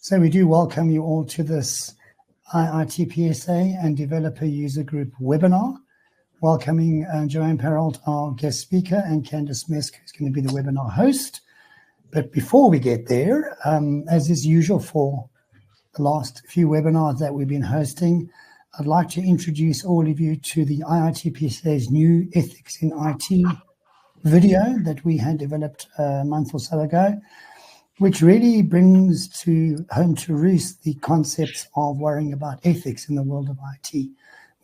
So we do welcome you all to this IITPSA and Developer User Group webinar, welcoming Joanne Perold, our guest speaker, and Candice Mesk, who's going to be the webinar host. But before we get there, as is usual for the last few webinars that we've been hosting, I'd like to introduce all of you to the IITPSA's new Ethics in IT video that we had developed a month or so ago, which really brings home to roost the concepts of worrying about ethics in the world of IT.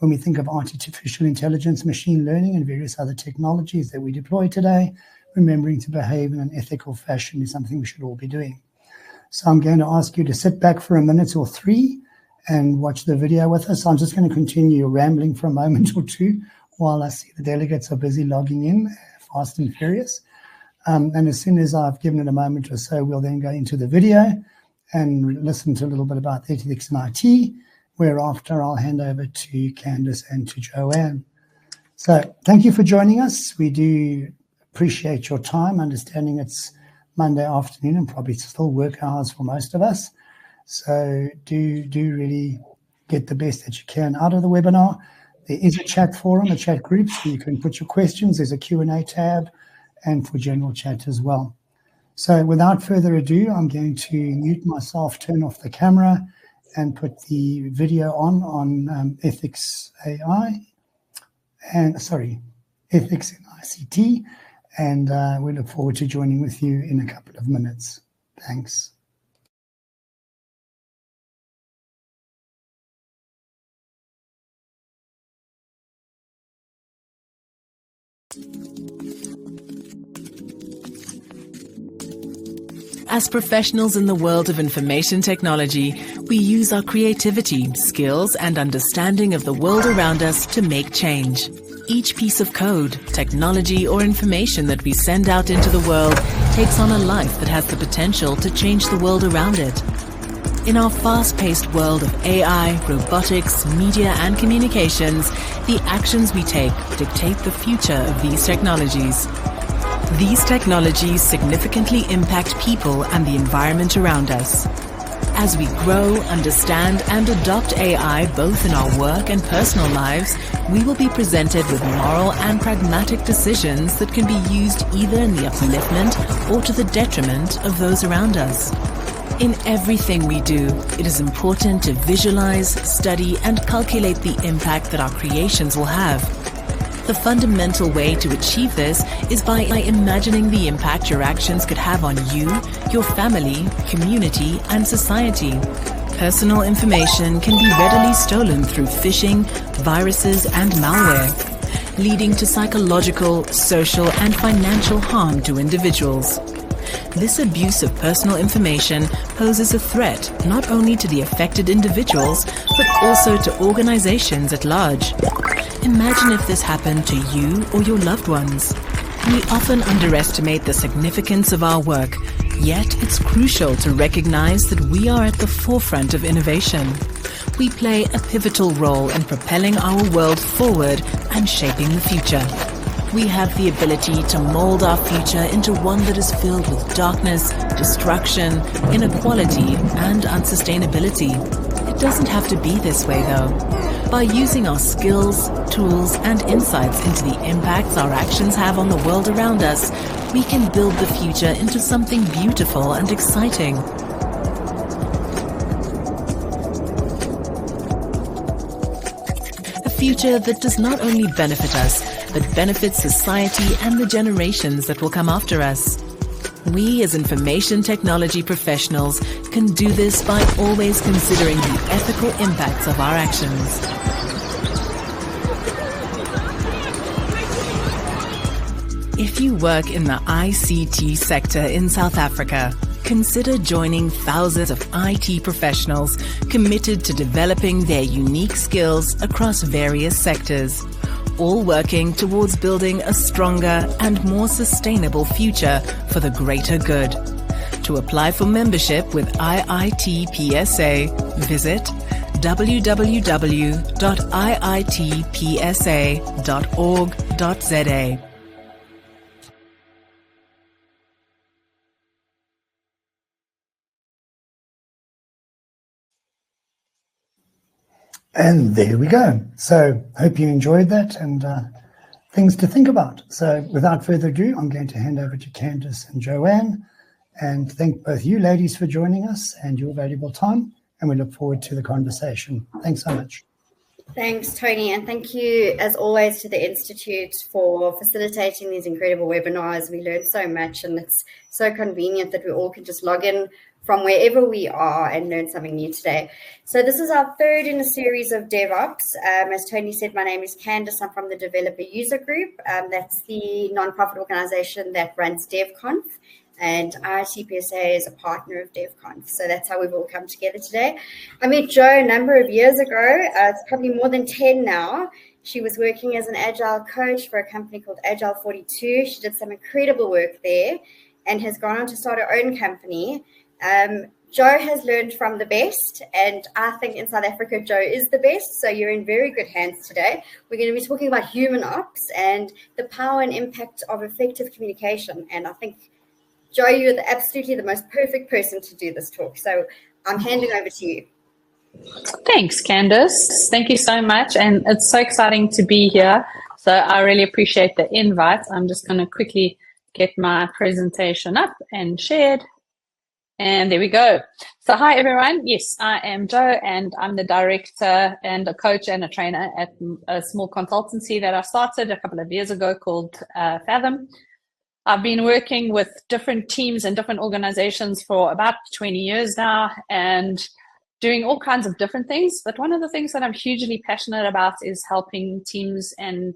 When we think of artificial intelligence, machine learning, and various other technologies that we deploy today, remembering to behave in an ethical fashion is something we should all be doing. So I'm going to ask you to sit back for a minute or three and watch the video with us. I'm just going to continue rambling for a moment or two while I see the delegates are busy logging in, fast and furious. And as soon as I've given it a moment or so, we'll then go into the video and listen to a little bit about ethics in IT, whereafter I'll hand over to Candice and to Joanne. So thank you for joining us. We do appreciate your time, understanding it's Monday afternoon and probably still work hours for most of us. So do really get the best that you can out of the webinar. There is a chat forum, a chat group, so you can put your questions. There's a Q&A tab, and for general chat as well. So without further ado, I'm going to mute myself, turn off the camera, and put the video on ethics in ICT, and we look forward to joining with you in a couple of minutes. Thanks. As professionals in the world of information technology, we use our creativity, skills, and understanding of the world around us to make change. Each piece of code, technology, or information that we send out into the world takes on a life that has the potential to change the world around it. In our fast-paced world of AI, robotics, media, and communications, the actions we take dictate the future of these technologies. These technologies significantly impact people and the environment around us. As we grow, understand, and adopt AI both in our work and personal lives, we will be presented with moral and pragmatic decisions that can be used either in the upliftment or to the detriment of those around us. In everything we do, it is important to visualize, study, and calculate the impact that our creations will have. The fundamental way to achieve this is by imagining the impact your actions could have on you, your family, community, and society. Personal information can be readily stolen through phishing, viruses, and malware, leading to psychological, social, and financial harm to individuals. This abuse of personal information poses a threat not only to the affected individuals, but also to organizations at large. Imagine if this happened to you or your loved ones. We often underestimate the significance of our work, yet it's crucial to recognize that we are at the forefront of innovation. We play a pivotal role in propelling our world forward and shaping the future. We have the ability to mold our future into one that is filled with darkness, destruction, inequality, and unsustainability. It doesn't have to be this way, though. By using our skills, tools, and insights into the impacts our actions have on the world around us, we can build the future into something beautiful and exciting. A future that does not only benefit us, but benefits society and the generations that will come after us. We as information technology professionals can do this by always considering the ethical impacts of our actions. If you work in the ICT sector in South Africa, consider joining thousands of IT professionals committed to developing their unique skills across various sectors, all working towards building a stronger and more sustainable future for the greater good. To apply for membership with IITPSA, visit www.iitpsa.org.za. And there we go. So hope you enjoyed that and things to think about. So without further ado, I'm going to hand over to Candice and Joanne and thank both you ladies for joining us and your valuable time. And we look forward to the conversation. Thanks so much. Thanks, Tony, and thank you, as always, to the Institute for facilitating these incredible webinars. We learn so much, and it's so convenient that we all can just log in from wherever we are and learn something new today. So this is our third in a series of DevOps. As Tony said, my name is Candice. I'm from the Developer User Group. That's the nonprofit organization that runs DevConf. And IITPSA is a partner of DevConf. So that's how we've all come together today. I met Jo a number of years ago. It's probably more than 10 now. She was working as an agile coach for a company called Agile 42. She did some incredible work there and has gone on to start her own company. Jo has learned from the best, and I think in South Africa, Jo is the best. So you're in very good hands today. We're going to be talking about HumanOps and the power and impact of effective communication. And I think, Jo, you're absolutely the most perfect person to do this talk. So I'm handing over to you. Thanks, Candice. Thank you so much. And it's so exciting to be here. So I really appreciate the invite. I'm just going to quickly get my presentation up and shared. And there we go. So hi, everyone. Yes, I am Jo, and I'm the director and a coach and a trainer at a small consultancy that I started a couple of years ago called Fathom. I've been working with different teams and different organizations for about 20 years now and doing all kinds of different things. But one of the things that I'm hugely passionate about is helping teams and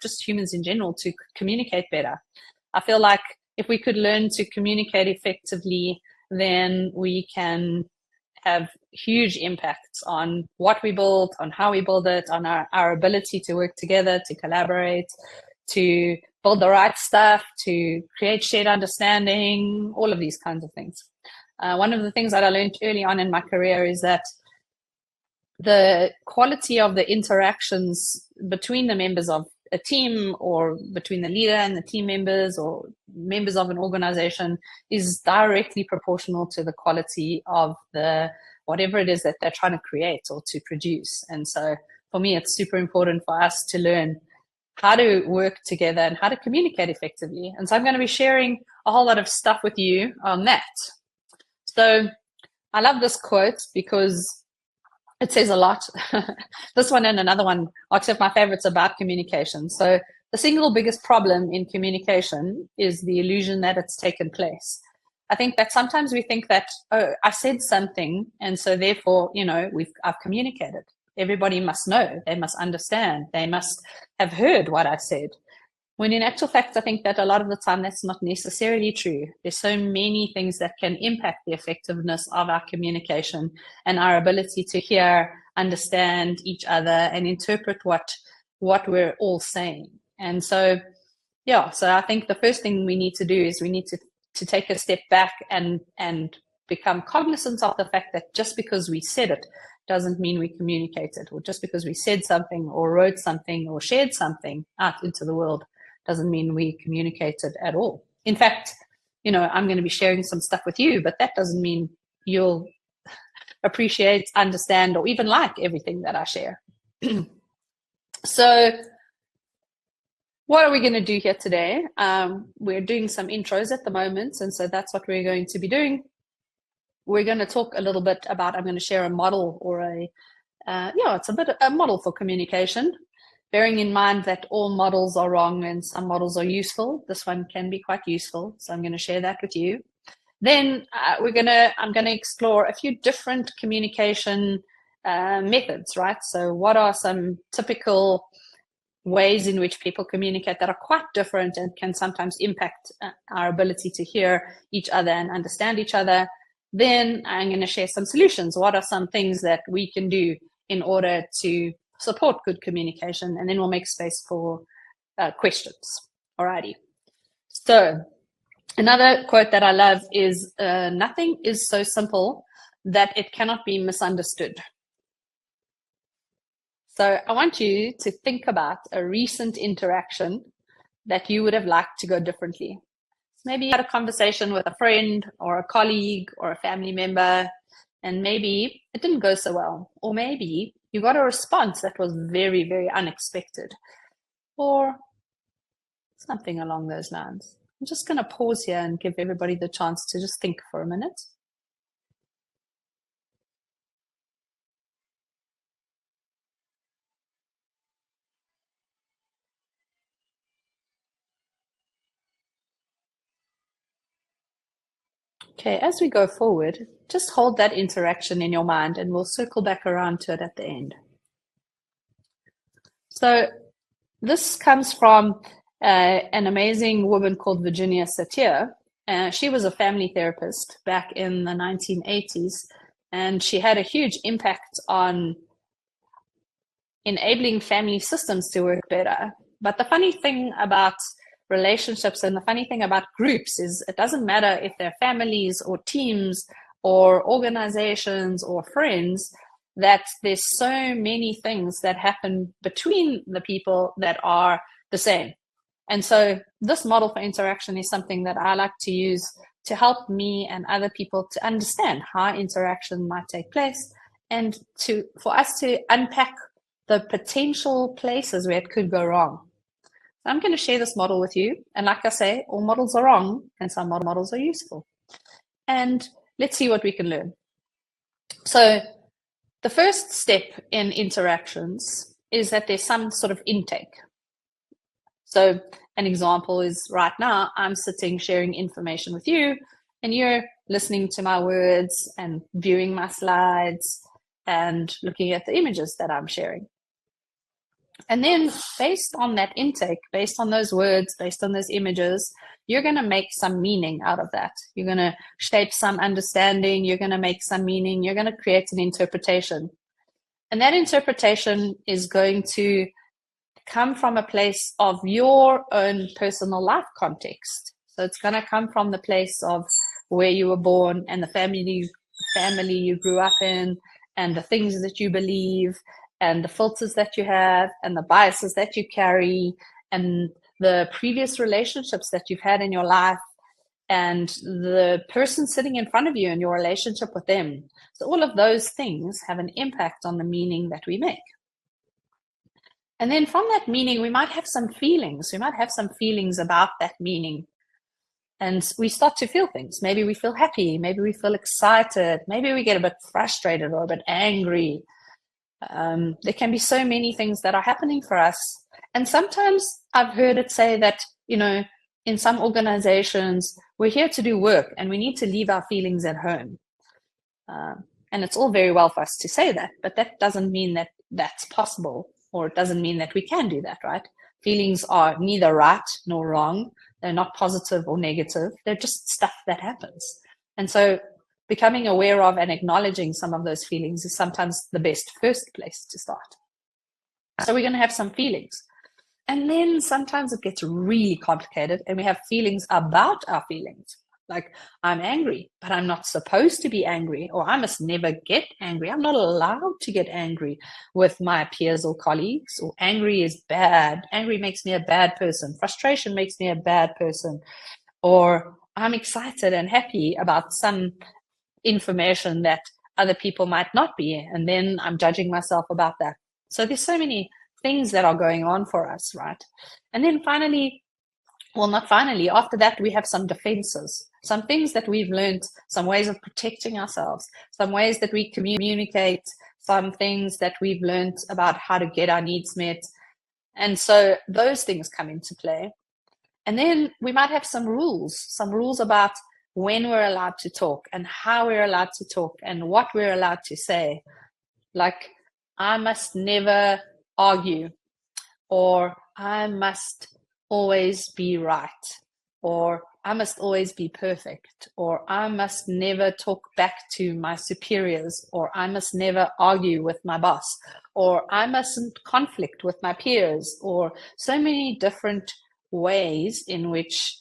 just humans in general to communicate better. I feel like if we could learn to communicate effectively, then we can have huge impacts on what we build, on how we build it, on our ability to work together, to collaborate, to build the right stuff, to create shared understanding, all of these kinds of things. One of the things that I learned early on in my career is that the quality of the interactions between the members of a team or between the leader and the team members or members of an organization is directly proportional to the quality of the whatever it is that they're trying to create or to produce. And so for me, it's super important for us to learn how to work together and how to communicate effectively. And so I'm going to be sharing a whole lot of stuff with you on that. So I love this quote because it says a lot. This one and another one are two of my favorites about communication. So the single biggest problem in communication is the illusion that it's taken place. I think that sometimes we think that, oh, I said something, and so therefore, I've communicated. Everybody must know, they must understand, they must have heard what I said. When in actual fact, I think that a lot of the time that's not necessarily true. There's so many things that can impact the effectiveness of our communication and our ability to hear, understand each other and interpret what we're all saying. And so, so I think the first thing we need to do is we need to take a step back and become cognizant of the fact that just because we said it doesn't mean we communicated, or just because we said something or wrote something or shared something out into the world doesn't mean we communicated at all. In fact, I'm going to be sharing some stuff with you, but that doesn't mean you'll appreciate, understand, or even like everything that I share. So what are we going to do here today? We're doing some intros at the moment, and so that's what we're going to be doing. We're going to talk a little bit about, I'm going to share a model or it's a model for communication, bearing in mind that all models are wrong and some models are useful. This one can be quite useful, so I'm going to share that with you. Then I'm going to explore a few different communication methods, right? So what are some typical ways in which people communicate that are quite different and can sometimes impact our ability to hear each other and understand each other? Then I'm going to share some solutions. What are some things that we can do in order to support good communication? And then we'll make space for questions. Alrighty. So another quote that I love is, nothing is so simple that it cannot be misunderstood. So I want you to think about a recent interaction that you would have liked to go differently. Maybe you had a conversation with a friend or a colleague or a family member, and maybe it didn't go so well. Or maybe you got a response that was very, very unexpected, or something along those lines. I'm just going to pause here and give everybody the chance to just think for a minute. Okay, as we go forward, just hold that interaction in your mind and we'll circle back around to it at the end. So this comes from an amazing woman called Virginia Satir. She was a family therapist back in the 1980s, and she had a huge impact on enabling family systems to work better. But the funny thing about relationships and the funny thing about groups is it doesn't matter if they're families or teams or organizations or friends, that there's so many things that happen between the people that are the same. And so this model for interaction is something that I like to use to help me and other people to understand how interaction might take place, and for us to unpack the potential places where it could go wrong. I'm going to share this model with you. And like I say, all models are wrong and some models are useful. And let's see what we can learn. So the first step in interactions is that there's some sort of intake. So an example is right now, I'm sitting sharing information with you, and you're listening to my words and viewing my slides and looking at the images that I'm sharing. And then based on that intake, based on those words, based on those images, you're going to make some meaning out of that. You're going to shape some understanding. You're going to make some meaning. You're going to create an interpretation. And that interpretation is going to come from a place of your own personal life context. So it's going to come from the place of where you were born and the family you grew up in and the things that you believe and the filters that you have and the biases that you carry and the previous relationships that you've had in your life and the person sitting in front of you and your relationship with them. So all of those things have an impact on the meaning that we make. And then from that meaning, we might have some feelings. We might have some feelings about that meaning. And we start to feel things. Maybe we feel happy. Maybe we feel excited. Maybe we get a bit frustrated or a bit angry. There can be so many things that are happening for us. And sometimes I've heard it say that, in some organizations, we're here to do work and we need to leave our feelings at home. And it's all very well for us to say that, but that doesn't mean that that's possible, or it doesn't mean that we can do that, right? Feelings are neither right nor wrong. They're not positive or negative. They're just stuff that happens. And so becoming aware of and acknowledging some of those feelings is sometimes the best first place to start. So we're going to have some feelings. And then sometimes it gets really complicated and we have feelings about our feelings. Like, I'm angry, but I'm not supposed to be angry, or I must never get angry. I'm not allowed to get angry with my peers or colleagues, or angry is bad. Angry makes me a bad person. Frustration makes me a bad person. Or I'm excited and happy about some information that other people might not be, and then I'm judging myself about that. So there's so many things that are going on for us, right? And then finally, well, not finally, after that, we have some defenses, some things that we've learned, some ways of protecting ourselves, some ways that we communicate, some things that we've learned about how to get our needs met. And so those things come into play. And then we might have some rules about when we're allowed to talk and how we're allowed to talk and what we're allowed to say. Like, I must never argue, or I must always be right, or I must always be perfect, or I must never talk back to my superiors, or I must never argue with my boss, or I mustn't conflict with my peers, or so many different ways in which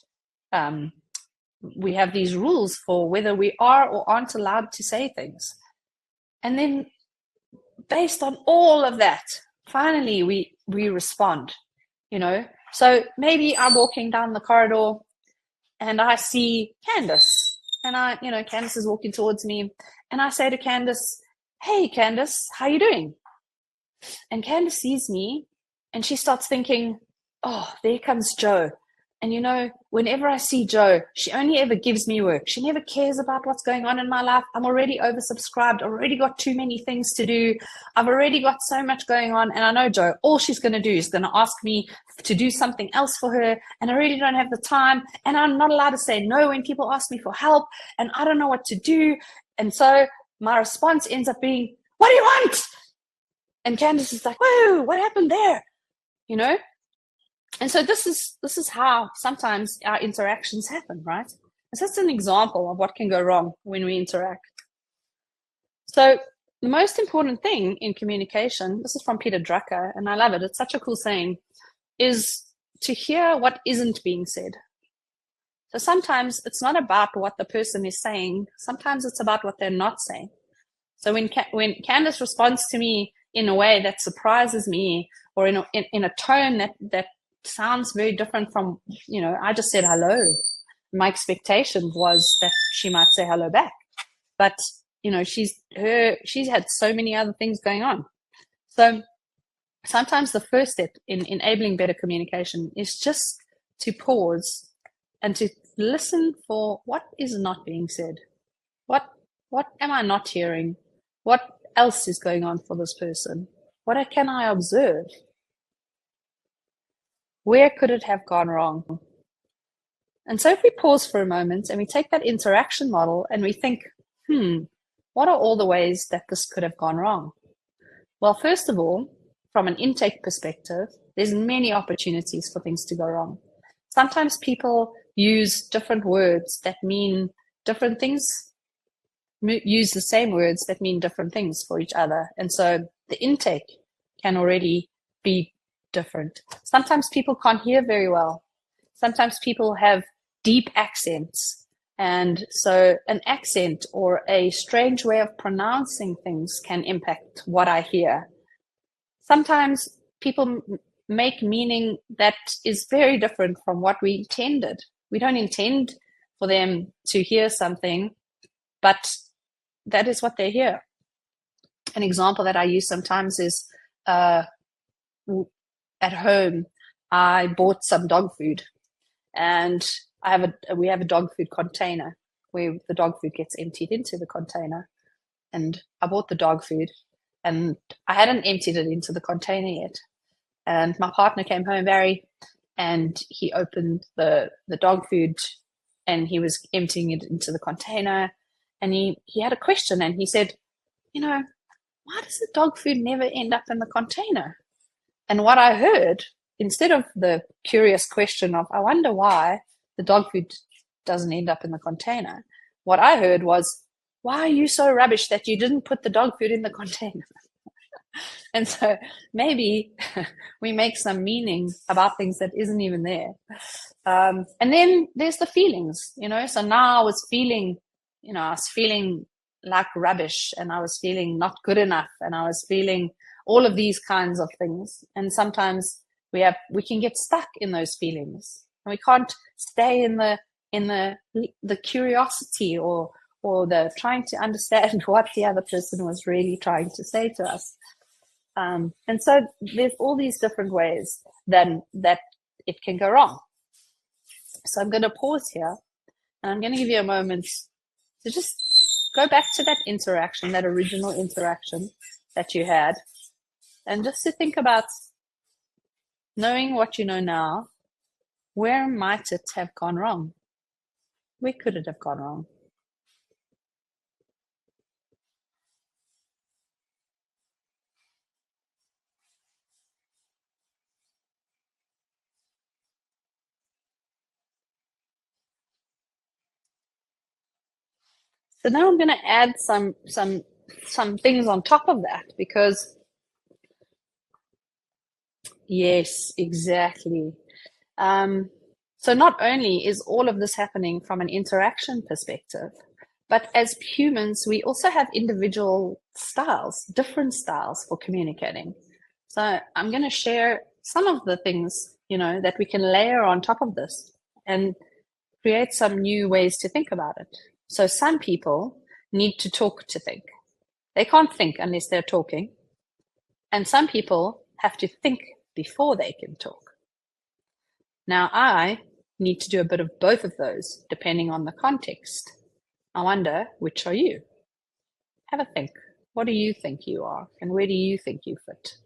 we have these rules for whether we are or aren't allowed to say things. And then based on all of that, finally we respond, So maybe I'm walking down the corridor and I see Candace, and Candace is walking towards me, and I say to Candace, "Hey Candace, how you doing?" And Candace sees me and she starts thinking, oh, there comes Jo. And whenever I see Jo, she only ever gives me work. She never cares about what's going on in my life. I'm already oversubscribed, already got too many things to do. I've already got so much going on. And I know Jo, all she's going to do is going to ask me to do something else for her. And I really don't have the time. And I'm not allowed to say no when people ask me for help. And I don't know what to do. And so my response ends up being, what do you want? And Candace is like, whoa, what happened there? And so this is how sometimes our interactions happen, right? And so that's an example of what can go wrong when we interact. So the most important thing in communication, this is from Peter Drucker, and I love it, it's such a cool saying, is to hear what isn't being said. So sometimes it's not about what the person is saying, sometimes it's about what they're not saying. So when Candace responds to me in a way that surprises me, or in a tone that sounds very different from, I just said hello. My expectation was that she might say hello back. But, she's had so many other things going on. So sometimes the first step in enabling better communication is just to pause and to listen for what is not being said. What am I not hearing? What else is going on for this person? What can I observe? Where could it have gone wrong? And so if we pause for a moment and we take that interaction model and we think, what are all the ways that this could have gone wrong? Well, first of all, from an intake perspective, there's many opportunities for things to go wrong. Sometimes people use different words that mean different things, use the same words that mean different things for each other. And so the intake can already be different. Sometimes people can't hear very well. Sometimes people have deep accents. And so an accent or a strange way of pronouncing things can impact what I hear. Sometimes people make meaning that is very different from what we intended. We don't intend for them to hear something, but that is what they hear. An example that I use sometimes is at home, I bought some dog food, and we have a dog food container where the dog food gets emptied into the container. And I bought the dog food, and I hadn't emptied it into the container yet. And my partner came home, Barry, and he opened the dog food, and he was emptying it into the container. And he had a question, and he said, why does the dog food never end up in the container? And what I heard, instead of the curious question of, I wonder why the dog food doesn't end up in the container, what I heard was, why are you so rubbish that you didn't put the dog food in the container? And so maybe we make some meaning about things that isn't even there. And then there's the feelings, so now I was feeling like rubbish, and I was feeling not good enough, and I was feeling all of these kinds of things. And sometimes we can get stuck in those feelings, and we can't stay in the curiosity or the trying to understand what the other person was really trying to say to us. And so there's all these different ways then that it can go wrong. So I'm going to pause here, and I'm going to give you a moment to just go back to that interaction, that original interaction that you had, and just to think about, knowing what you know now, where might it have gone wrong? Where could it have gone wrong? So now I'm going to add some things on top of that, because yes, exactly. So not only is all of this happening from an interaction perspective, but as humans, we also have individual styles, different styles for communicating. So I'm going to share some of the things, that we can layer on top of this and create some new ways to think about it. So some people need to talk to think. They can't think unless they're talking. And some people have to think before they can talk. Now, I need to do a bit of both of those, depending on the context. I wonder, which are you? Have a think. What do you think you are? And where do you think you fit?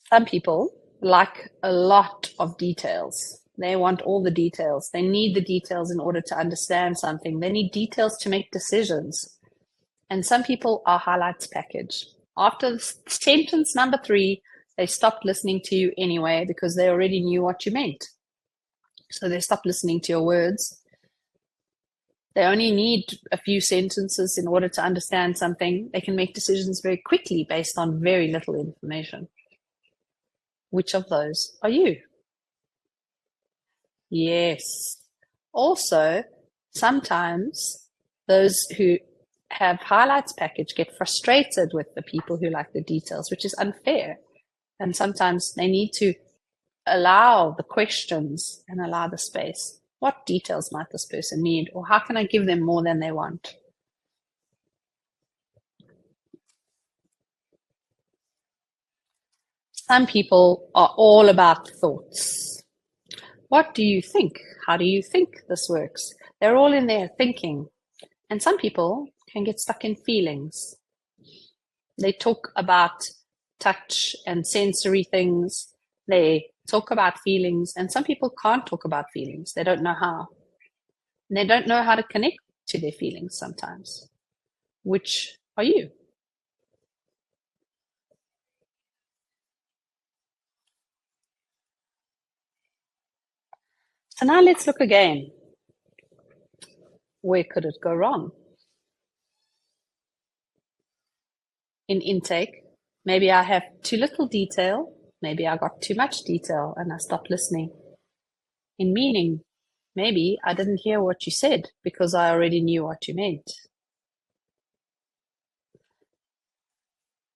Some people like a lot of details. They want all the details. They need the details in order to understand something. They need details to make decisions. And some people are highlights package. After sentence number 3, they stopped listening to you anyway because they already knew what you meant. So they stopped listening to your words. They only need a few sentences in order to understand something. They can make decisions very quickly based on very little information. Which of those are you? Yes. Also, sometimes those who have highlights package get frustrated with the people who like the details, which is unfair. And sometimes they need to allow the questions and allow the space. What details might this person need? Or how can I give them more than they want? Some people are all about thoughts. What do you think? How do you think this works? They're all in there thinking. And some people can get stuck in feelings. They talk about touch and sensory things. They talk about feelings. And some people can't talk about feelings. They don't know how. And they don't know how to connect to their feelings sometimes. Which are you? So now let's look again. Where could it go wrong? In intake, maybe I have too little detail. Maybe I got too much detail and I stopped listening. In meaning, maybe I didn't hear what you said because I already knew what you meant.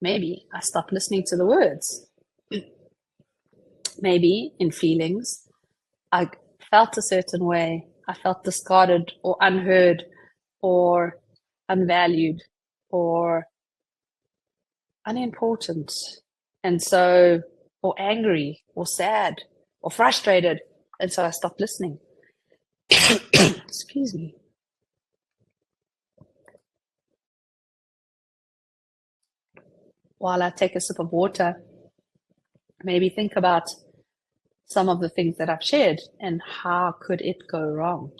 Maybe I stopped listening to the words. Maybe in feelings, I felt a certain way. I felt discarded or unheard or unvalued or unimportant. And so, or angry or sad or frustrated. And so I stopped listening. Excuse me. While I take a sip of water, maybe think about some of the things that I've shared and how could it go wrong?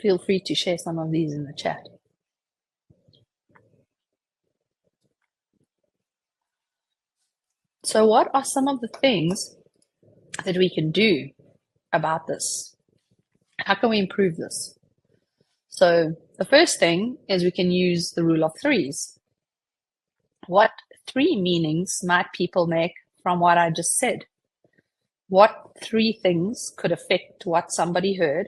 Feel free to share some of these in the chat. So what are some of the things that we can do about this? How can we improve this? So the first thing is we can use the rule of threes. What 3 meanings might people make from what I just said? What 3 things could affect what somebody heard?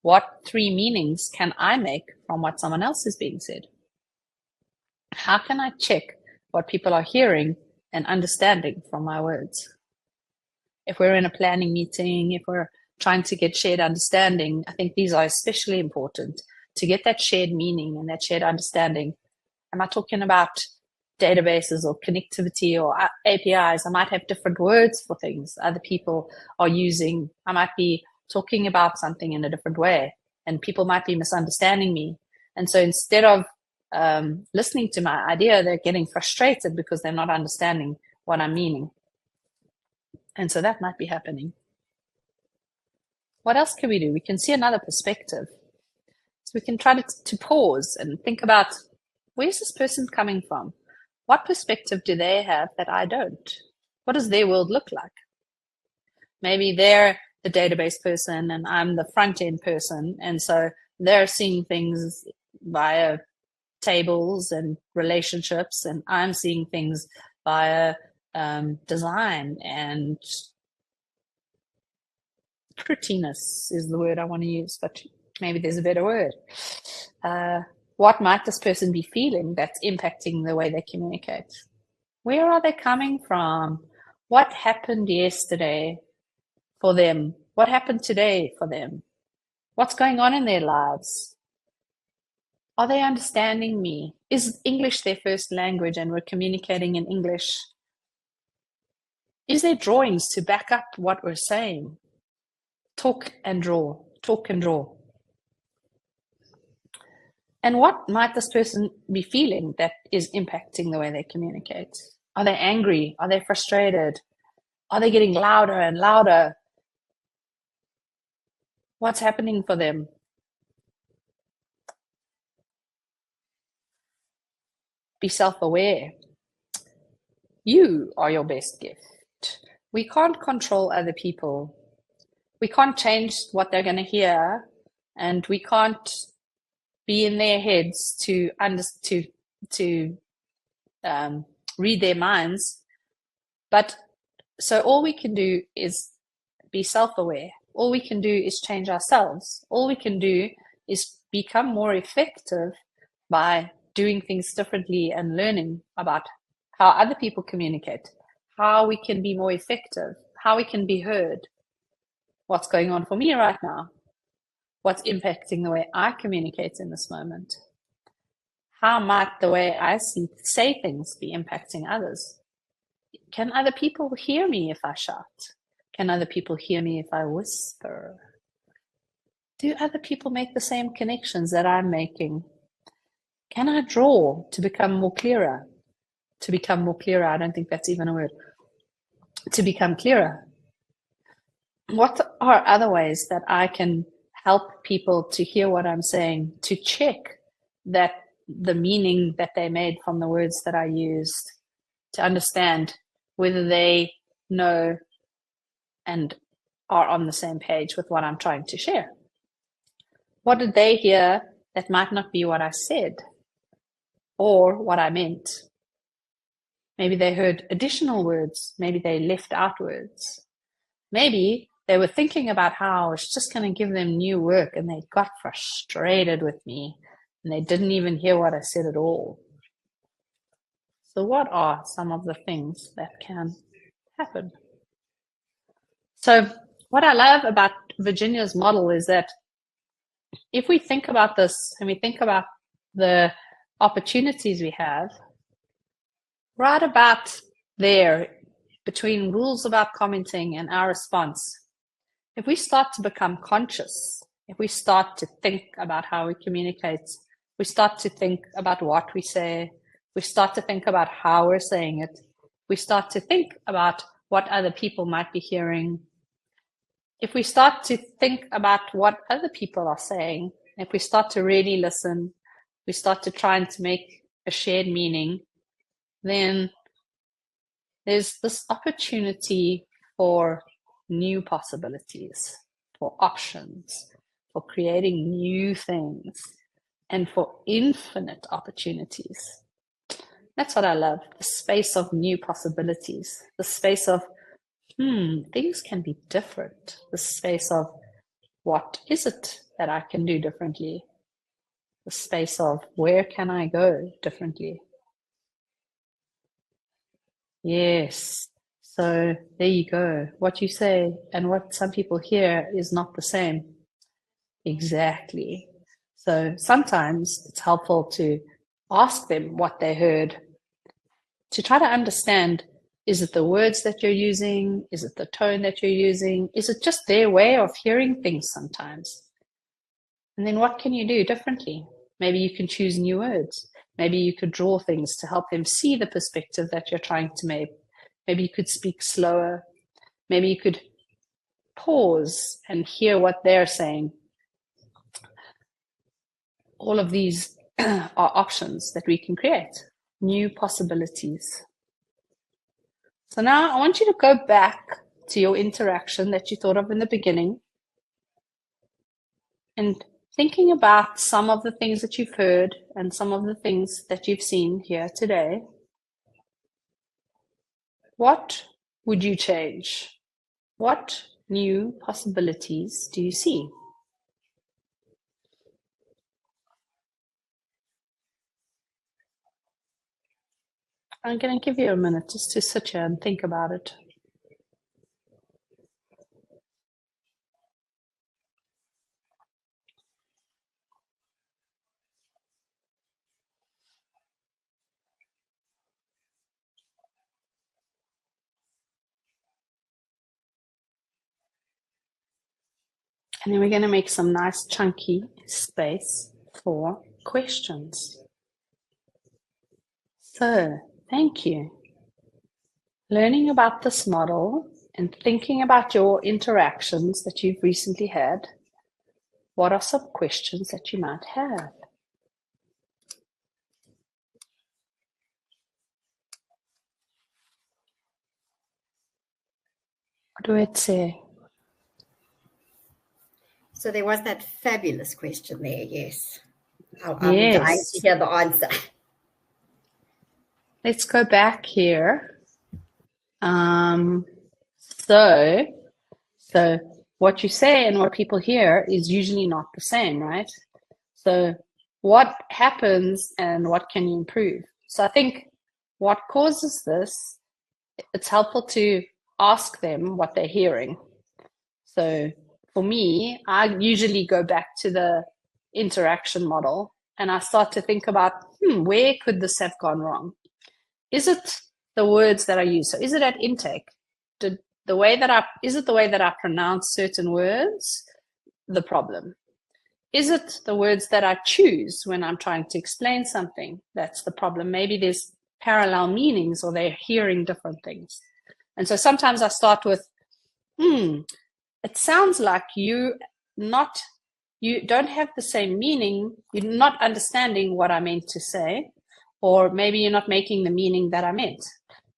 What 3 meanings can I make from what someone else is being said? How can I check what people are hearing and understanding from my words? If we're in a planning meeting, if we're trying to get shared understanding, I think these are especially important to get that shared meaning and that shared understanding. Am I talking about databases or connectivity or APIs? I might have different words for things other people are using. I might be talking about something in a different way and people might be misunderstanding me. And so instead of listening to my idea, they're getting frustrated because they're not understanding what I'm meaning. And so that might be happening. What else can we do? We can see another perspective. So we can try to pause and think about, where's this person coming from? What perspective do they have that I don't? What does their world look like? Maybe they're the database person and I'm the front-end person. And so they're seeing things via tables and relationships, and I'm seeing things via design and prettiness is the word I want to use, but Maybe there's a better word. What might this person be feeling that's impacting the way they communicate? Where are they coming from? What happened yesterday for them? What happened today for them? What's going on in their lives? Are they understanding me? Is English their first language and we're communicating in English? Is there drawings to back up what we're saying? Talk and draw, talk and draw. And what might this person be feeling that is impacting the way they communicate? Are they angry? Are they frustrated? Are they getting louder and louder? What's happening for them? Be self-aware. You are your best gift. We can't control other people. We can't change what they're going to hear, and we can't be in their heads to read their minds. But so all we can do is be self-aware. All we can do is change ourselves. All we can do is become more effective by doing things differently and learning about how other people communicate, how we can be more effective, how we can be heard. What's going on for me right now? What's impacting the way I communicate in this moment? How might the way I say things be impacting others? Can other people hear me if I shout? Can other people hear me if I whisper? Do other people make the same connections that I'm making? Can I draw to become more clearer? To become more clearer, I don't think that's even a word. To become clearer. What are other ways that I can help people to hear what I'm saying, to check that the meaning that they made from the words that I used, to understand whether they know and are on the same page with what I'm trying to share? What did they hear that might not be what I said or what I meant? Maybe they heard additional words. Maybe they left out words. Maybe they were thinking about how I was just going to give them new work and they got frustrated with me and they didn't even hear what I said at all. So what are some of the things that can happen? So what I love about Virginia's model is that if we think about this and we think about the opportunities we have, right about there, between rules about commenting and our response, if we start to become conscious, if we start to think about how we communicate, we start to think about what we say, we start to think about how we're saying it, we start to think about what other people might be hearing. If we start to think about what other people are saying, if we start to really listen, we start to try and to make a shared meaning, then there's this opportunity for new possibilities, for options, for creating new things, and for infinite opportunities. That's what I love, the space of new possibilities, the space of, things can be different, the space of, what is it that I can do differently? The space of, where can I go differently? Yes. So there you go. What you say and what some people hear is not the same. Exactly. So sometimes it's helpful to ask them what they heard, to try to understand, is it the words that you're using? Is it the tone that you're using? Is it just their way of hearing things sometimes? And then what can you do differently? Maybe you can choose new words. Maybe you could draw things to help them see the perspective that you're trying to make. Maybe you could speak slower. Maybe you could pause and hear what they're saying. All of these are options that we can create, new possibilities. So now I want you to go back to your interaction that you thought of in the beginning and thinking about some of the things that you've heard and some of the things that you've seen here today. What would you change? What new possibilities do you see? I'm going to give you a minute just to sit here and think about it. And then we're going to make some nice chunky space for questions. So, thank you. Learning about this model and thinking about your interactions that you've recently had, what are some questions that you might have? What do it say? So there was that fabulous question there, yes. I'm Yes. dying to hear the answer. Let's go back here. So what you say and what people hear is usually not the same, right? So what happens and what can you improve? So I think what causes this, it's helpful to ask them what they're hearing. So for me, I usually go back to the interaction model and I start to think about, where could this have gone wrong? Is it the words that I use? So is it at intake? Is it the way that I pronounce certain words the problem? Is it the words that I choose when I'm trying to explain something that's the problem? Maybe there's parallel meanings or they're hearing different things. And so sometimes I start with, it sounds like you don't have the same meaning. You're not understanding what I meant to say, or maybe you're not making the meaning that I meant.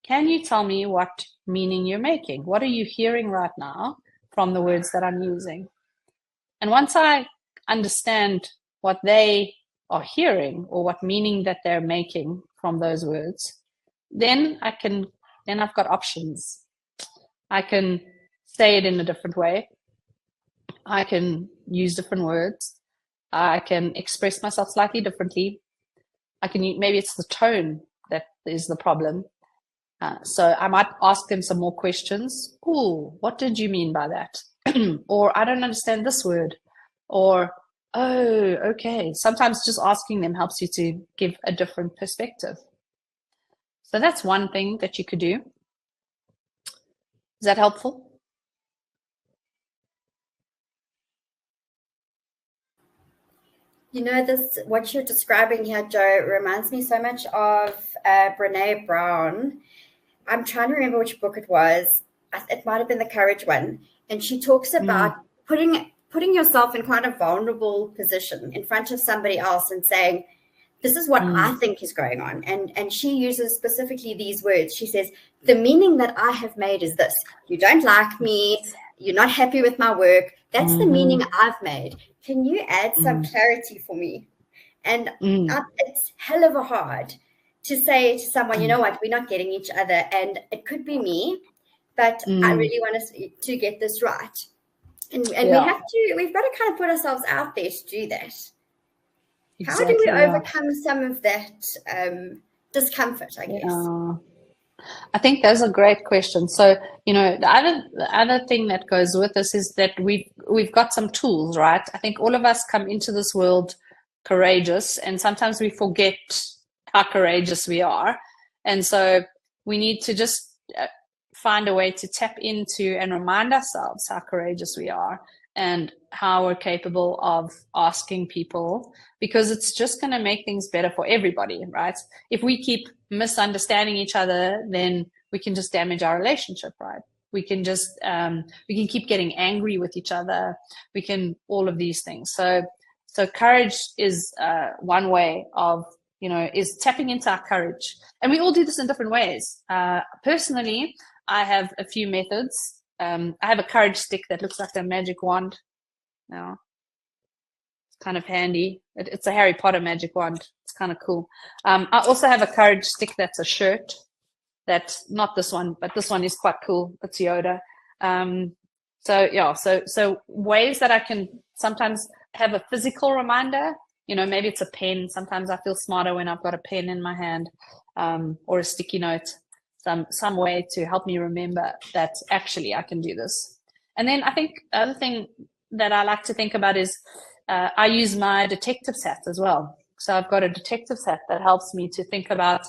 Can you tell me what meaning you're making? What are you hearing right now from the words that I'm using? And once I understand what they are hearing or what meaning that they're making from those words, then I've got options. I can say it in a different way. I can use different words. I can express myself slightly differently. Maybe it's the tone that is the problem. So I might ask them some more questions. Ooh, what did you mean by that? Or I don't understand this word. Or, oh, okay. Sometimes just asking them helps you to give a different perspective. So that's one thing that you could do. Is that helpful? You know, what you're describing here, Joe, reminds me so much of Brene Brown. I'm trying to remember which book it was. It might have been the Courage one. And she talks about putting yourself in quite a vulnerable position in front of somebody else and saying, this is what I think is going on. And she uses specifically these words. She says, the meaning that I have made is this. You don't like me. You're not happy with my work. That's the meaning I've made. Can you add some clarity for me? And it's hell of a hard to say to someone, you know what, we're not getting each other. And it could be me, but I really want us to get this right. And we've got to kind of put ourselves out there to do that. How do we overcome some of that discomfort, I guess? I think those are great questions. So, the other thing that goes with this is that we've got some tools, right? I think all of us come into this world courageous, and sometimes we forget how courageous we are. And so we need to just find a way to tap into and remind ourselves how courageous we are and how we're capable of asking people, because it's just going to make things better for everybody, right? If we keep misunderstanding each other, then we can just damage our relationship, right? We can just, we can keep getting angry with each other. We can, all of these things. So courage is one way of, is tapping into our courage. And we all do this in different ways. Personally, I have a few methods. I have a courage stick that looks like a magic wand. Now, it's kind of handy. It's a Harry Potter magic wand. It's kind of cool. I also have a courage stick that's a shirt. That's not this one, but this one is quite cool. It's Yoda. So ways that I can sometimes have a physical reminder maybe it's a pen. Sometimes I feel smarter when I've got a pen in my hand, or a sticky note, some way to help me remember that actually I can do this. And then I think the other thing that I like to think about is I use my detective set as well. So I've got a detective set that helps me to think about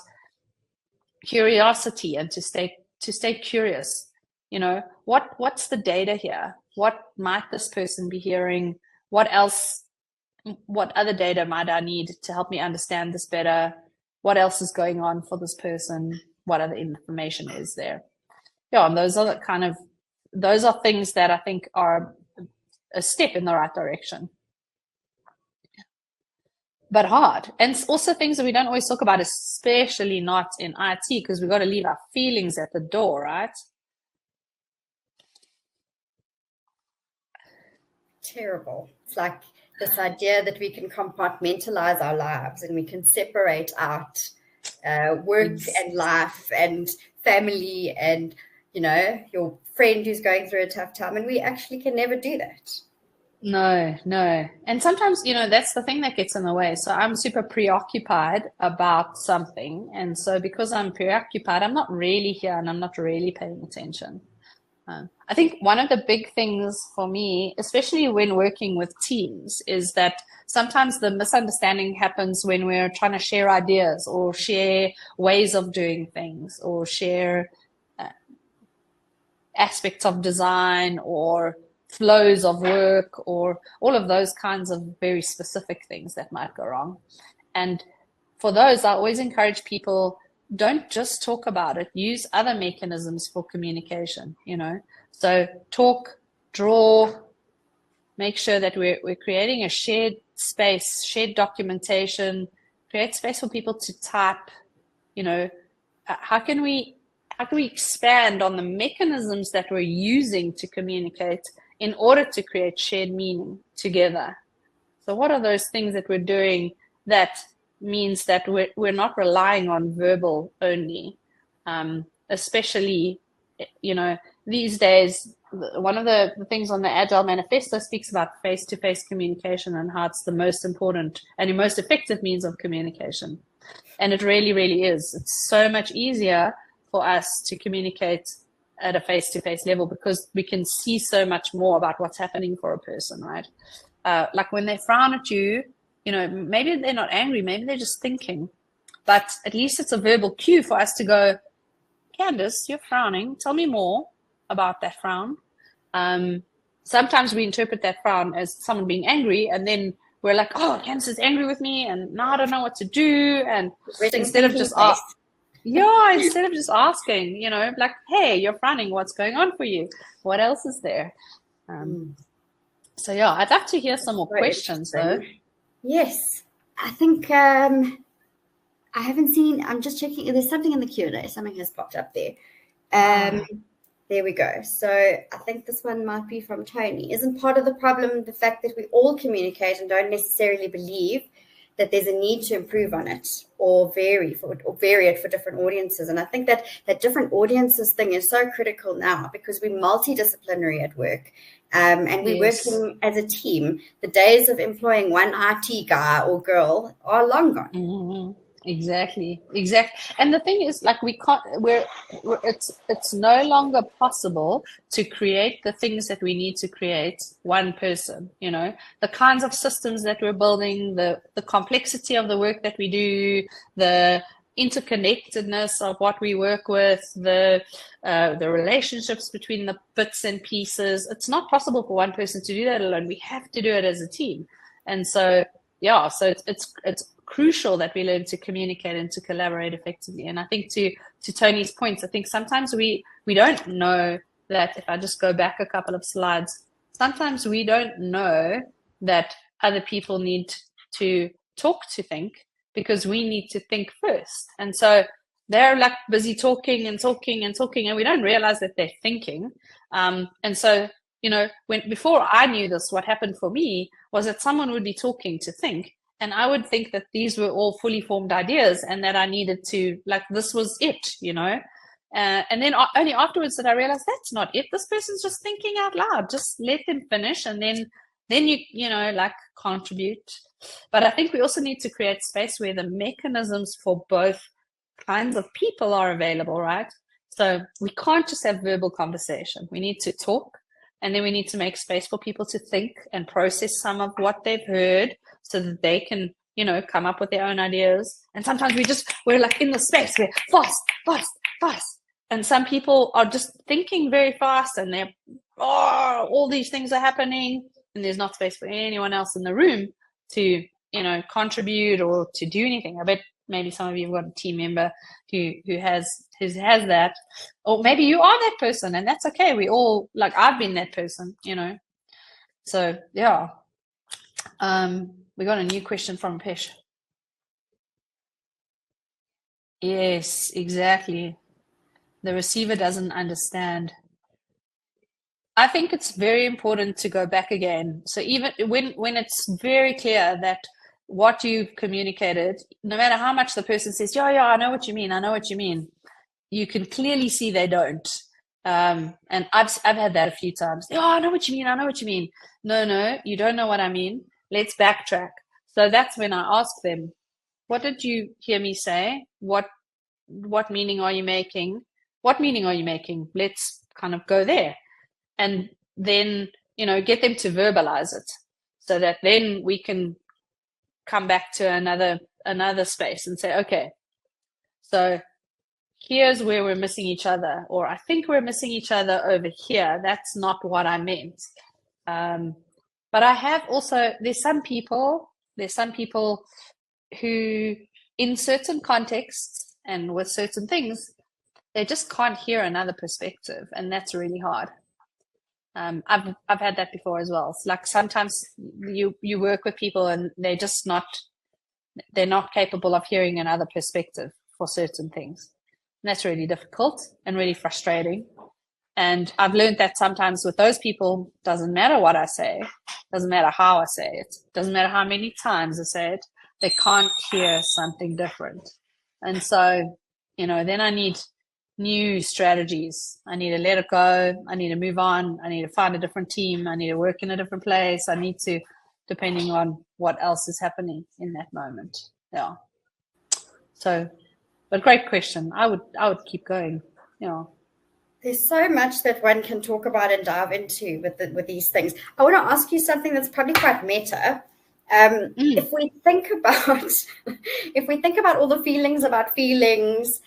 curiosity and to stay curious. What's the data here? What might this person be hearing? What other data might I need to help me understand this better? What else is going on for this person? What other information is there? Yeah, and those are things that I think are a step in the right direction. But hard. And also things that we don't always talk about, especially not in IT, because we've got to leave our feelings at the door, right? Terrible. It's like this idea that we can compartmentalize our lives and we can separate out work and life and family and, your friend who's going through a tough time. And we actually can never do that. No. And sometimes, that's the thing that gets in the way. So I'm super preoccupied about something. And so because I'm preoccupied, I'm not really here and I'm not really paying attention. I think one of the big things for me, especially when working with teams, is that sometimes the misunderstanding happens when we're trying to share ideas or share ways of doing things or share aspects of design or flows of work or all of those kinds of very specific things that might go wrong. And for those, I always encourage people, don't just talk about it, use other mechanisms for communication, So talk, draw, make sure that we're creating a shared space, shared documentation, create space for people to type, how can we expand on the mechanisms that we're using to communicate in order to create shared meaning together? So what are those things that we're doing that means that we're not relying on verbal only, especially, these days. One of the things on the Agile Manifesto speaks about face-to-face communication and how it's the most important and the most effective means of communication. And it really, really is. It's so much easier for us to communicate at a face-to-face level because we can see so much more about what's happening for a person, right? Like when they frown at you, maybe they're not angry, maybe they're just thinking, but at least it's a verbal cue for us to go, Candace, you're frowning. Tell me more about that frown. Sometimes we interpret that frown as someone being angry, and then we're like, oh, Candace is angry with me, and now I don't know what to do. And instead of just asking, like, hey, you're frowning. What's going on for you? What else is there? So yeah, I'd love to hear some more questions though. Yes, I think I haven't seen. I'm just checking. There's something in the Q&A. Something has popped up there. There we go. So I think this one might be from Tony. Isn't part of the problem the fact that we all communicate and don't necessarily believe that there's a need to improve on it or vary it for different audiences? And I think that different audiences thing is so critical now because we're multidisciplinary at work. And we're working as a team. The days of employing one IT guy or girl are long gone. Mm-hmm. Exactly. And the thing is, like, it's no longer possible to create the things that we need to create one person, the kinds of systems that we're building, the complexity of the work that we do, the interconnectedness of what we work with, the relationships between the bits and pieces. It's not possible for one person to do that alone. We have to do it as a team. And so, it's crucial that we learn to communicate and to collaborate effectively. And I think to Tony's points, I think sometimes we don't know that, if I just go back a couple of slides, sometimes we don't know that other people need to talk to think because we need to think first. And so they're like busy talking and we don't realize that they're thinking. And so, before I knew this, what happened for me was that someone would be talking to think. And I would think that these were all fully formed ideas and that I needed to, like, this was it, and then only afterwards that I realized that's not it. This person's just thinking out loud. Just let them finish. And then you, contribute But I think we also need to create space where the mechanisms for both kinds of people are available, right? So we can't just have verbal conversation. We need to talk, and then we need to make space for people to think and process some of what they've heard so that they can, come up with their own ideas. And sometimes we're like in the space, we're fast. And some people are just thinking very fast, and they're, all these things are happening, and there's not space for anyone else in the room to, contribute or to do anything. I bet maybe some of you have got a team member who has that, or maybe you are that person, and that's okay. We all, like, I've been that person, So yeah, we got a new question from Pesh. Yes, exactly. The receiver doesn't understand. I think it's very important to go back again. So even when it's very clear that what you've communicated, no matter how much the person says, yeah, I know what you mean, you can clearly see they don't. And I've had that a few times. Oh, I know what you mean. No, you don't know what I mean. Let's backtrack. So that's when I ask them, what did you hear me say? What meaning are you making? What meaning are you making? Let's kind of go there. And then, get them to verbalize it so that then we can come back to another space and say, okay, so here's where we're missing each other, or I think we're missing each other over here. That's not what I meant. But I have also, there's some people who, in certain contexts and with certain things, they just can't hear another perspective, and that's really hard. I've had that before as well. It's like sometimes you work with people and they're not capable of hearing another perspective for certain things. And that's really difficult and really frustrating. And I've learned that sometimes with those people, doesn't matter what I say, doesn't matter how I say it, doesn't matter how many times I say it, they can't hear something different. And so, then I need new strategies. I need to let it go. I need to move on. I need to find a different team. I need to work in a different place. I need to, depending on what else is happening in that moment. Yeah. So, but great question. I would keep going. There's so much that one can talk about and dive into with these things. I want to ask you something that's probably quite meta. If we think about all the feelings about feelings,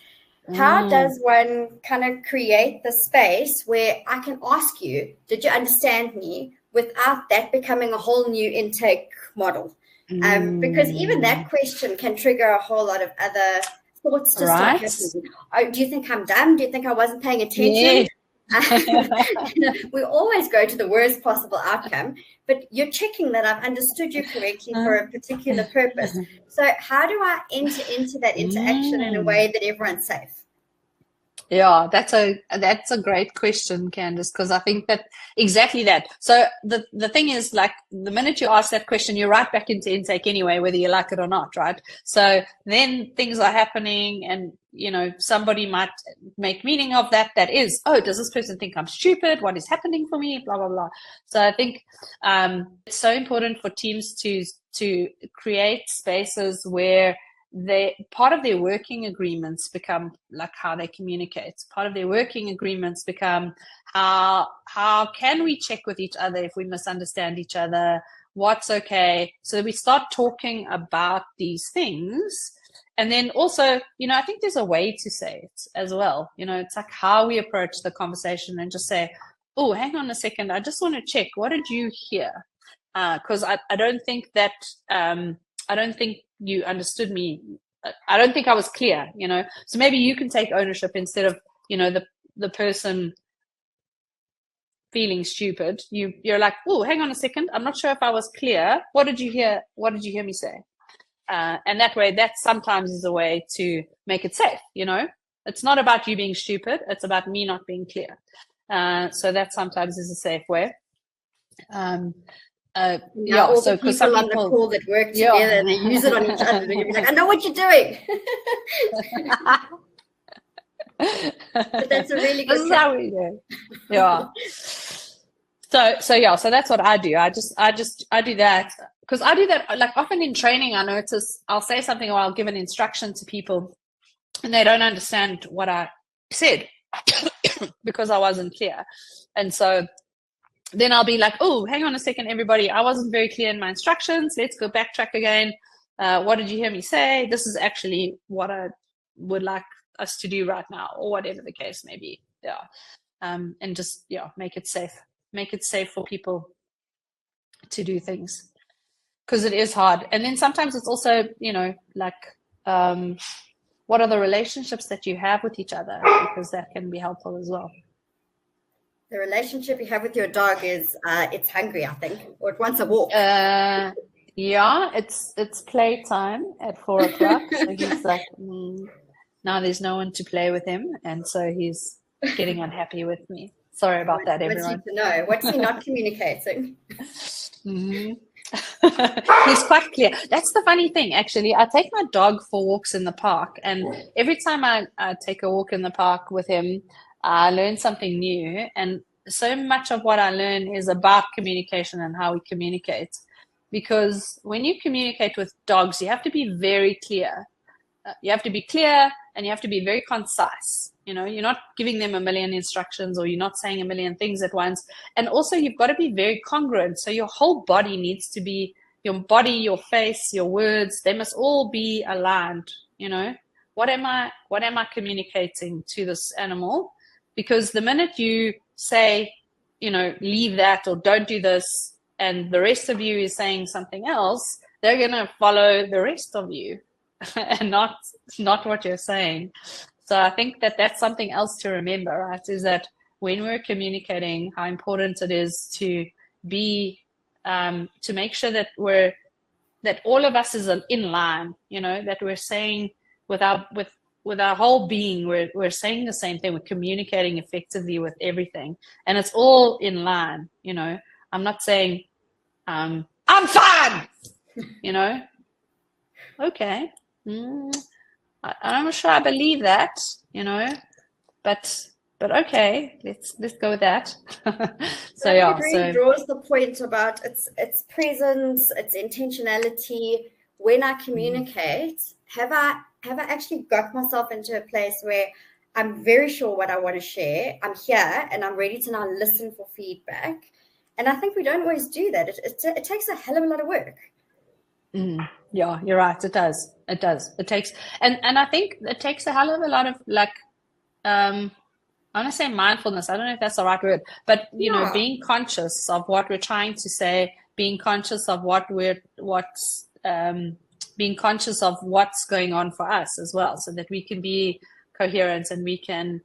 how does one kind of create the space where I can ask you, did you understand me, without that becoming a whole new intake model? Because even that question can trigger a whole lot of other thoughts to start happening. Do you think I'm dumb? Do you think I wasn't paying attention? We always go to the worst possible outcome, but you're checking that I've understood you correctly for a particular purpose. So how do I enter into that interaction in a way that everyone's safe? Yeah, that's a great question, Candice, because I think that exactly that. So the thing is, like, the minute you ask that question, you're right back into intake anyway, whether you like it or not, right? So then things are happening, and somebody might make meaning of that is, oh, does this person think I'm stupid? What is happening for me? Blah blah blah. So I think it's so important for teams to create spaces where part of their working agreements become like how they communicate. Part of their working agreements become how can we check with each other if we misunderstand each other, what's okay. So we start talking about these things. And then also, I think there's a way to say it as well. It's like how we approach the conversation and just say, oh, hang on a second, I just want to check, what did you hear? Because I don't think that I don't think you understood me. I don't think I was clear, So maybe you can take ownership instead of, the person feeling stupid. You're like, oh, hang on a second, I'm not sure if I was clear. What did you hear? What did you hear me say? And that way, that sometimes is a way to make it safe. It's not about you being stupid. It's about me not being clear. So that sometimes is a safe way. All the people on the call that work together and they use it on each other, they're gonna be like, I know what you're doing. But that's a really good. This is how we do. Yeah. So that's what I do. I do that. because I do that, like often in training, I notice I'll say something or I'll give an instruction to people and they don't understand what I said because I wasn't clear. And so then I'll be like, oh, hang on a second, everybody. I wasn't very clear in my instructions. Let's go backtrack again. What did you hear me say? This is actually what I would like us to do right now, or whatever the case may be. Yeah. And just, make it safe. Make it safe for people to do things, because it is hard. And then sometimes it's also, what are the relationships that you have with each other, because that can be helpful as well. The relationship you have with your dog is it's hungry, I think, or it wants a walk. Yeah, it's playtime at 4 o'clock. So he's like, now there's no one to play with him, and so he's getting unhappy with me. Sorry about that, everyone. What's he to know? What's he not communicating? He's quite clear. That's the funny thing, actually. I take my dog for walks in the park, and every time I take a walk in the park with him, I learn something new. And so much of what I learn is about communication and how we communicate. Because when you communicate with dogs, you have to be very clear. You have to be clear and you have to be very concise. You're not giving them a million instructions, or you're not saying a million things at once. And also you've got to be very congruent. So your whole body needs to be, your body, your face, your words, they must all be aligned. What am I communicating to this animal? Because the minute you say, leave that or don't do this, and the rest of you is saying something else, they're going to follow the rest of you and not what you're saying. So I think that that's something else to remember, right? Is that when we're communicating, how important it is to be, to make sure that that all of us is in line, that we're saying with our whole being, we're saying the same thing. We're communicating effectively with everything, and it's all in line. I'm not saying, I'm fine, okay. I'm not sure I believe that, but okay, let's go with that. So it really draws the point about its presence, its intentionality. When I communicate, have I actually got myself into a place where I'm very sure what I want to share. I'm here and I'm ready to now listen for feedback. And I think we don't always do that. It takes a hell of a lot of work. Yeah, you're right. It does. It takes, and I think it takes a hell of a lot of I want to say mindfulness. I don't know if that's the right word, but being conscious of what we're trying to say, being conscious of being conscious of what's going on for us as well, so that we can be coherent and we can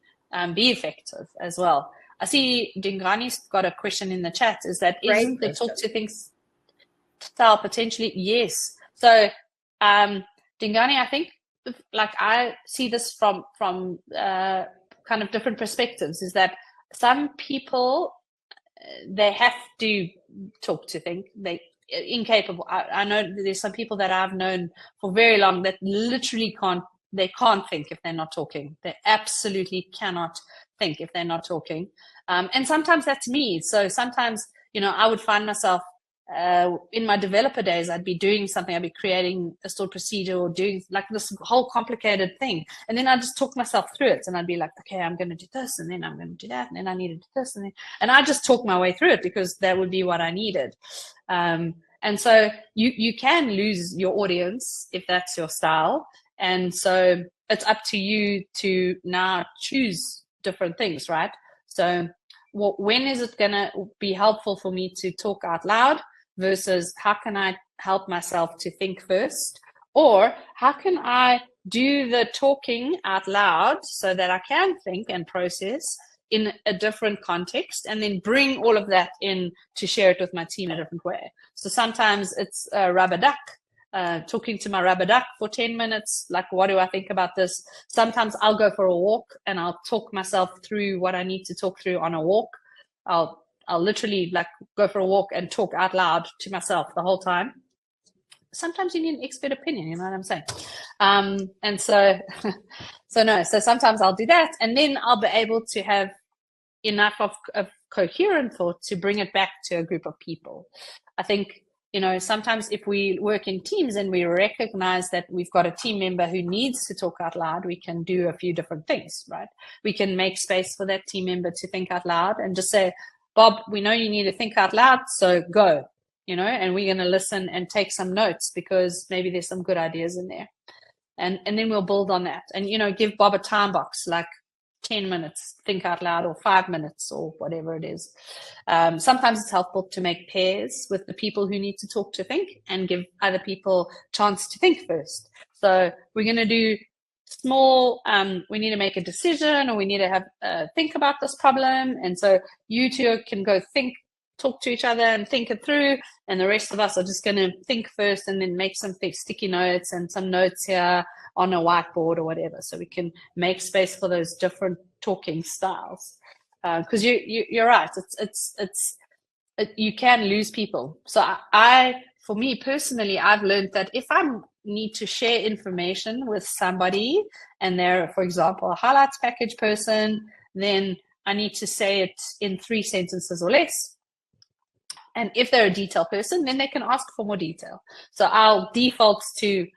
be effective as well. I see Dingani's got a question in the chat. Is that isn't the talk to things style potentially? Yes. So Dingani, I think I see this from kind of different perspectives, is that some people, they have to talk to think. They incapable. I know there's some people that I've known for very long that literally can't think if they're not talking. They absolutely cannot think if they're not talking. And sometimes that's me. So sometimes, I would find myself in my developer days, I'd be doing something. I'd be creating a stored procedure or doing this whole complicated thing. And then I'd just talk myself through it. And I'd be like, okay, I'm going to do this. And then I'm going to do that. And then I need to do this. And I just talk my way through it because that would be what I needed. And so you can lose your audience if that's your style. And so it's up to you to now choose different things, right? So when is it going to be helpful for me to talk out loud versus how can I help myself to think first? Or how can I do the talking out loud so that I can think and process in a different context and then bring all of that in to share it with my team in a different way? So sometimes it's a rubber duck. Talking to my rubber duck for 10 minutes, what do I think about this? Sometimes I'll go for a walk and I'll talk myself through what I need to talk through on a walk. I'll literally go for a walk and talk out loud to myself the whole time. Sometimes you need an expert opinion, you know what I'm saying? And so sometimes I'll do that, and then I'll be able to have enough of coherent thought to bring it back to a group of people. I think sometimes if we work in teams and we recognize that we've got a team member who needs to talk out loud, we can do a few different things, right? We can make space for that team member to think out loud and just say, Bob, we know you need to think out loud, so go, and we're going to listen and take some notes because maybe there's some good ideas in there. And then we'll build on that and, give Bob a time box, like 10 minutes, think out loud, or 5 minutes, or whatever it is. Sometimes it's helpful to make pairs with the people who need to talk to think and give other people a chance to think first. So we're going to do small, we need to make a decision, or we need to have think about this problem. And so you two can go talk to each other and think it through. And the rest of us are just going to think first and then make some sticky notes and some notes here on a whiteboard or whatever. So we can make space for those different talking styles. Because you're right. You can lose people. So for me personally, I've learned that if I need to share information with somebody and they're, for example, a highlights package person, then I need to say it in 3 sentences or less. And if they're a detail person, then they can ask for more detail. So I'll default to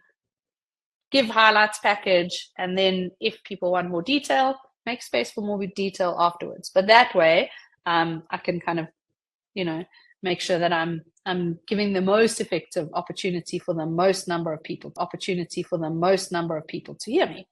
give highlights package, and then if people want more detail, make space for more detail afterwards. But that way, I can kind of, make sure that I'm giving the most effective opportunity for the most number of people to hear me.